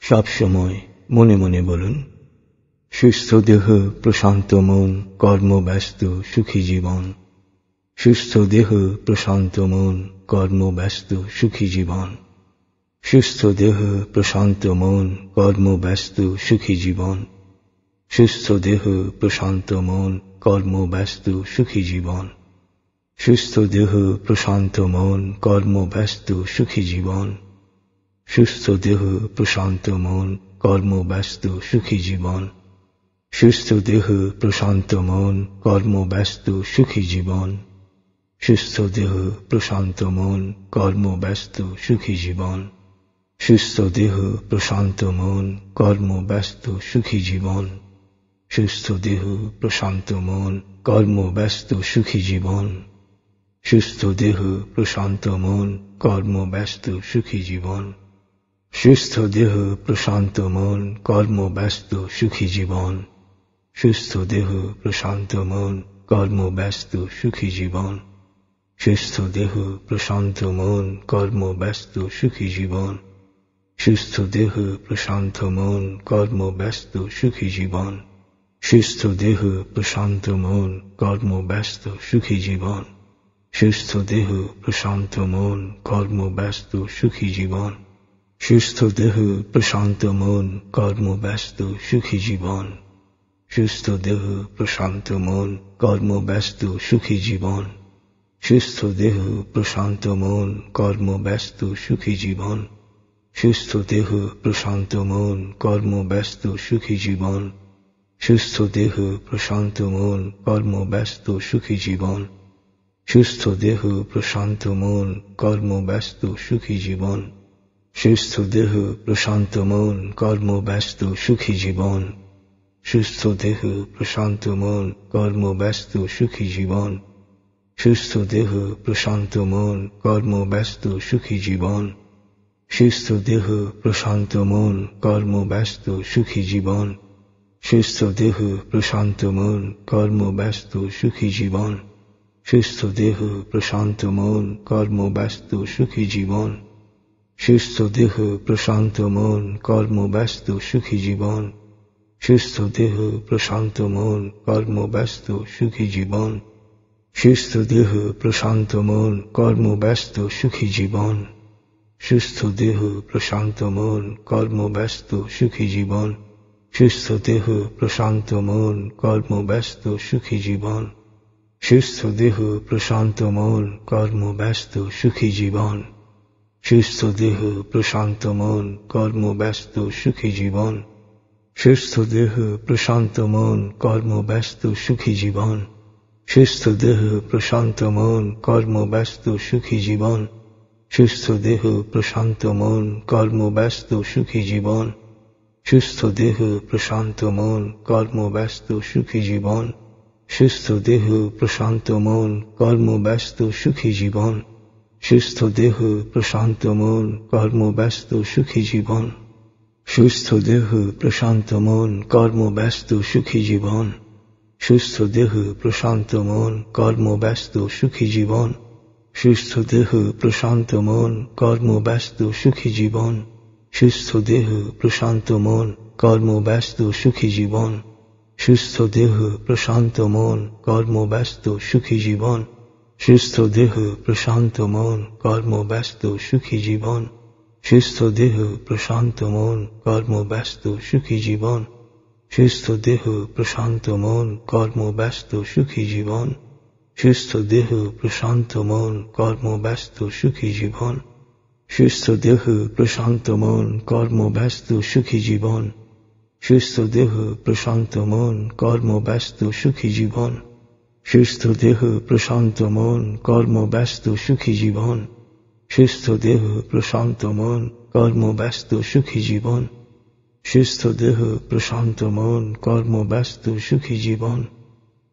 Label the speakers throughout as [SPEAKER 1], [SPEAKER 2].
[SPEAKER 1] সব সময় মনে মনে বলুন, সুস্থ দেহ প্রশান্ত মন, কর্মব্যস্ত সুখী জীবন। সুস্থ দেহ প্রশান্ত মন, কর্মব্যস্ত সুখী জীবন। সুস্থ দেহ প্রশান্ত মন, কর্মব্যস্ত সুখী জীবন। সুস্থ দেহ প্রশান্ত মন, কর্মব্যস্ত সুখী জীবন। সুস্থ দেহ প্রশান্ত মন, কর্মব্যস্ত সুখী জীবন। সুস্থ দেহ প্রশান্ত মন, কর্মব্যস্ত সুখী জীবন। সুস্থ দেহ প্রশান্ত মন, কর্মব্যস্ত সুখী জীবন। সুস্থ দেহ প্রশান্ত মন, কর্মব্যস্ত সুখী জীবন। সুস্থ দেহ প্রশান্ত মন, কর্মব্যস্ত সুখী জীবন। সুস্থ দেহ প্রশান্ত মন, কর্মব্যস্ত সুখী জীবন। সুস্থ দেহ প্রশান্ত মন, কর্মব্যস্ত সুখী জীবন। সুস্থ দেহ প্রশান্ত মন, কর্মব্যস্ত সুখী জীবন। সুস্থ দেহ প্রশান্ত মন, কর্মব্যস্ত সুখী জীবন। সুস্থ দেহ প্রশান্ত মন, কর্মব্যস্ত সুখী জীবন। সুস্থ দেহ প্রশান্ত মন, কর্মব্যস্ত সুখী জীবন। সুস্থ দেহ প্রশান্ত মন, কর্মব্যস্ত সুখী জীবন। সুস্থ দেহ প্রশান্ত মন, কর্মব্যস্ত সুখী জীবন। সুস্থ দেহ প্রশান্ত মন, কর্মব্যস্ত সুখী জীবন। সুস্থ দেহ প্রশান্ত মন, কর্মব্যস্ত সুখী জীবন। সুস্থ দেহ প্রশান্ত মন, কর্মব্যস্ত সুখী জীবন। সুস্থ দেহ প্রশান্ত মন, কর্মব্যস্ত সুখী জীবন। সুস্থ দেহ প্রশান্ত মন, কর্মব্যস্ত সুখী জীবন। সুস্থ দেহ প্রশান্ত মন, কর্মব্যস্ত সুখী জীবন। সুস্থ দেহ প্রশান্ত মন, কর্মব্যস্ত সুখী জীবন। সুস্থ দেহ প্রশান্ত মন, কর্মব্যস্ত সুখী জীবন। সুস্থ দেহ প্রশান্ত মন, কর্মব্যস্ত সুখী জীবন। সুস্থ দেহ প্রশান্ত মন, কর্মব্যস্ত সুখী জীবন। সুস্থ দেহ প্রশান্ত মন, কর্মব্যস্ত সুখী জীবন। সুস্থ দেহ প্রশান্ত মন, কর্মব্যস্ত সুখী জীবন। সুস্থ দেহ প্রশান্ত মন, কর্মব্যস্ত সুখী জীবন। সুস্থ দেহ প্রশান্ত মন, কর্মব্যস্ত সুখী জীবন। সুস্থ দেহ প্রশান্ত মন, কর্মব্যস্ত সুখী জীবন। সুস্থ দেহ প্রশান্ত মন, কর্মব্যস্ত সুখী জীবন। সুস্থ দেহ প্রশান্ত মন, কর্মব্যস্ত সুখী জীবন। সুস্থ দেহ প্রশান্ত মন, কর্মব্যস্ত সুখী জীবন। সুস্থ দেহ প্রশান্ত মন, কর্মব্যস্ত সুখী জীবন। সুস্থ দেহ প্রশান্ত মন, কর্মব্যস্ত সুখী জীবন। সুস্থ দেহ প্রশান্ত মন, কর্মব্যস্ত সুখী জীবন। সুস্থ দেহ প্রশান্ত মন, কর্মব্যস্ত সুখী জীবন। সুস্থ দেহ প্রশান্ত মন, কর্মব্যস্ত সুখী জীবন। সুস্থ দেহ প্রশান্ত মন, কর্মব্যস্ত সুখী জীবন। সুস্থ দেহ প্রশান্ত মন, কর্মব্যস্ত সুখী জীবন। সুস্থ দেহ প্রশান্ত মন, কর্মব্যস্ত সুখী জীবন। সুস্থ দেহ প্রশান্ত মন, কর্মব্যস্ত সুখী জীবন। সুস্থ দেহ প্রশান্ত মন, কর্মব্যস্ত সুখী জীবন। সুস্থ দেহ প্রশান্ত মন, কর্মব্যস্ত সুখী জীবন। সুস্থ দেহ প্রশান্ত মন, কর্মব্যস্ত সুখী জীবন। সুস্থ দেহ প্রশান্ত মন, কর্মব্যস্ত সুখী জীবন। সুস্থ দেহ প্রশান্ত মন, কর্মব্যস্ত সুখী জীবন। সুস্থ দেহ প্রশান্ত মন, কর্মব্যস্ত সুখী জীবন। সুস্থ দেহ প্রশান্ত মন, কর্মব্যস্ত সুখী জীবন। সুস্থ দেহ প্রশান্ত মন, কর্মব্যস্ত সুখী জীবন। সুস্থ দেহ প্রশান্ত মন, কর্মব্যস্ত সুখী জীবন। সুস্থ দেহ প্রশান্ত মন, কর্মব্যস্ত সুখী জীবন। সুস্থ দেহ প্রশান্ত মন, কর্মব্যস্ত সুখী জীবন। সুস্থ দেহ প্রশান্ত মন, কর্মব্যস্ত সুখী জীবন।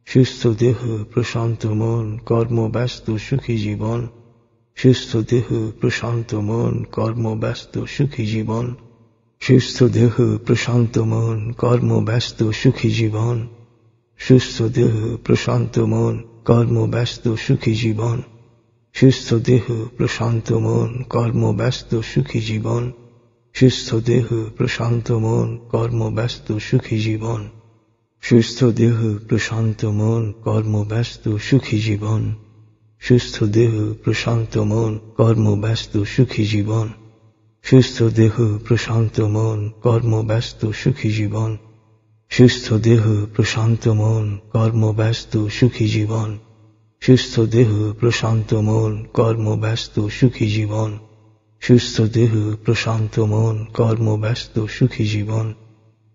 [SPEAKER 1] সুস্থ দেহ প্রশান্ত মন, কর্মব্যস্ত সুখী জীবন। সুস্থ দেহ প্রশান্ত মন, কর্মব্যস্ত সুখী জীবন। সুস্থ দেহ প্রশান্ত মন, কর্মব্যস্ত সুখী জীবন। সুস্থ দেহ প্রশান্ত মন, কর্মব্যস্ত সুখী জীবন। সুস্থ দেহ প্রশান্ত মন, কর্মব্যস্ত সুখী জীবন। সুস্থ দেহ প্রশান্ত মন কর্মব্যস্ত সুখী জীবন। সুস্থ দেহ প্রশান্ত মন কর্মব্যস্ত সুখী জীবন। সুস্থ দেহ প্রশান্ত মন কর্মব্যস্ত সুখী জীবন। সুস্থ দেহ প্রশান্ত মন কর্মব্যস্ত সুখী জীবন। সুস্থ দেহ প্রশান্ত মন কর্মব্যস্ত সুখী জীবন। সুস্থ দেহ প্রশান্ত মন কর্মব্যস্ত সুখী জীবন। সুস্থ দেহ প্রশান্ত মন কর্মব্যস্ত সুখী জীবন।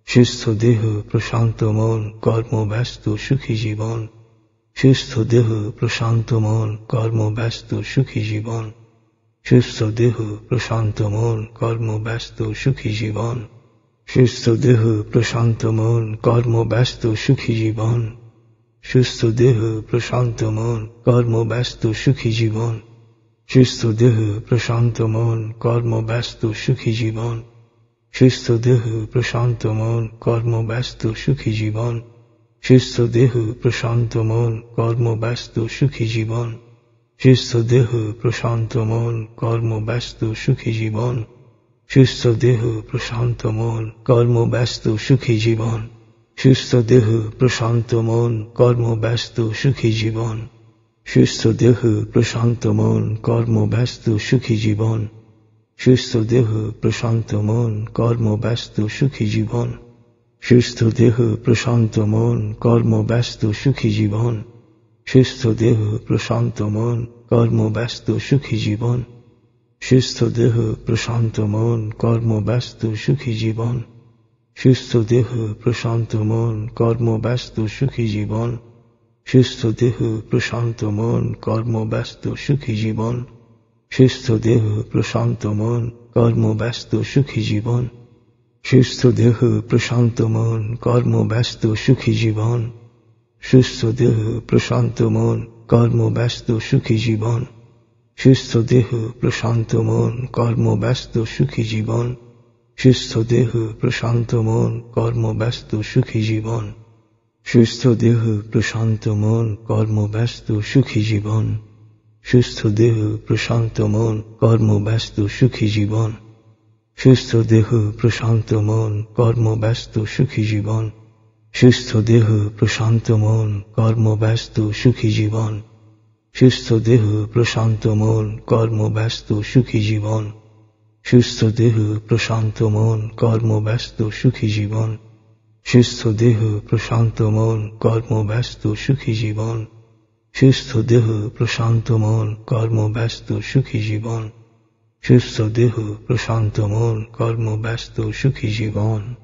[SPEAKER 1] সুস্থ দেহ প্রশান্ত মন কর্মব্যস্ত সুখী জীবন। সুস্থ দেহ প্রশান্ত মন কর্মব্যস্ত সুখী জীবন। সুস্থ দেহ প্রশান্ত মন কর্মব্যস্ত সুখী জীবন। সুস্থ দেহ প্রশান্ত মন কর্মব্যস্ত সুখী জীবন। সুস্থ দেহ প্রশান্ত মন কর্মব্যস্ত সুখী জীবন। সুস্থ দেহ প্রশান্ত মন কর্মব্যস্ত সুখী জীবন। সুস্থ দেহ প্রশান্ত মন কর্মব্যস্ত সুখী জীবন। সুস্থ দেহ প্রশান্ত মন কর্মব্যস্ত সুখী জীবন। সুস্থ দেহ প্রশান্ত মন কর্মব্যস্ত সুখী জীবন। সুস্থ দেহ প্রশান্ত মন কর্মব্যস্ত সুখী জীবন। সুস্থ দেহ প্রশান্ত মন কর্মব্যস্ত সুখী জীবন। সুস্থ দেহ প্রশান্ত মন কর্মব্যস্ত সুখী জীবন। সুস্থ দেহ প্রশান্ত মন কর্মব্যস্ত সুখী জীবন। সুস্থ দেহ প্রশান্ত মন কর্মব্যস্ত সুখী জীবন। সুস্থ দেহ প্রশান্ত মন কর্মব্যস্ত সুখী জীবন। সুস্থ দেহ প্রশান্ত মন কর্মব্যস্ত সুখী জীবন। সুস্থ দেহ প্রশান্ত মন কর্মব্যস্ত সুখী জীবন। সুস্থ দেহ প্রশান্ত মন কর্মব্যস্ত সুখী জীবন। সুস্থ দেহ প্রশান্ত মন কর্মব্যস্ত সুখী জীবন। সুস্থ দেহ প্রশান্ত মন কর্মব্যস্ত সুখী জীবন। সুস্থ দেহ প্রশান্ত মন কর্মব্যস্ত সুখী জীবন। সুস্থ দেহ প্রশান্ত মন কর্মব্যস্ত সুখী জীবন। সুস্থ দেহ প্রশান্ত মন কর্মব্যস্ত সুখী জীবন। সুস্থ দেহ প্রশান্ত মন কর্মব্যস্ত সুখী জীবন। সুস্থ দেহ প্রশান্ত মন কর্মব্যস্ত সুখী জীবন। সুস্থ দেহ প্রশান্ত মন কর্মব্যস্ত সুখী জীবন। সুস্থ দেহ প্রশান্ত মন কর্মব্যস্ত সুখী জীবন। সুস্থ দেহ প্রশান্ত মন কর্মব্যস্ত সুখী জীবন। সুস্থ দেহ প্রশান্ত মন কর্মব্যস্ত সুখী জীবন। সুস্থ দেহ প্রশান্ত মন কর্মব্যস্ত সুখী জীবন। সুস্থ দেহ প্রশান্ত মন কর্মব্যস্ত সুখী জীবন। সুস্থ দেহ প্রশান্ত মন কর্মব্যস্ত সুখী জীবন।